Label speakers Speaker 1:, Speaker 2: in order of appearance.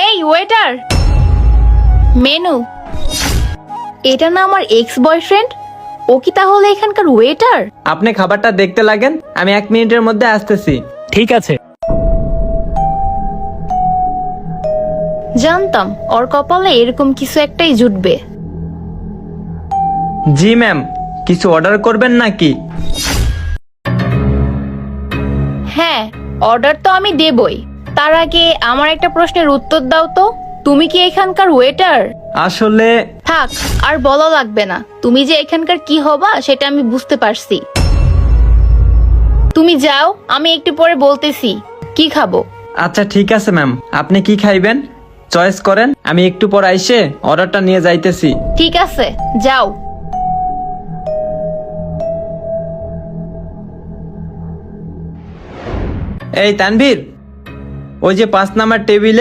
Speaker 1: এই waiter, menu. এটা না আমার এক্স বয়ফ্রেন্ড? ও কি তাহলে এখানকার ওয়েটার?
Speaker 2: আপনি খাবারটা দেখতে লাগেন, আমি 1 মিনিটের মধ্যে আসতেছি।
Speaker 3: ঠিক আছে।
Speaker 1: জানতাম ওর কপালে এরকম কিছু একটাই জুটবে।
Speaker 2: জি ম্যাম, কিছু অর্ডার করবেন নাকি?
Speaker 1: হ্যাঁ, অর্ডার তো আমি দেবই। তার আগে আমার একটা প্রশ্নের উত্তর দাও তো, তুমি কি এখানকার ওয়েটার?
Speaker 2: আসলে
Speaker 1: থাক, আর বলা লাগবে না। তুমি যে এখানকার কি হবা সেটা আমি বুঝতে পারছি। তুমি যাও, আমি একটু পরে বলতেছি কি খাবো।
Speaker 2: আচ্ছা ঠিক আছে ম্যাম, আপনি কি খাইবেন চয়েস করেন, আমি একটু পর আইসে অর্ডারটা নিয়ে যাইতেছি।
Speaker 1: ঠিক আছে, যাও।
Speaker 2: এই তানভীর, ওই যে 5 নাম্বার টেবিলে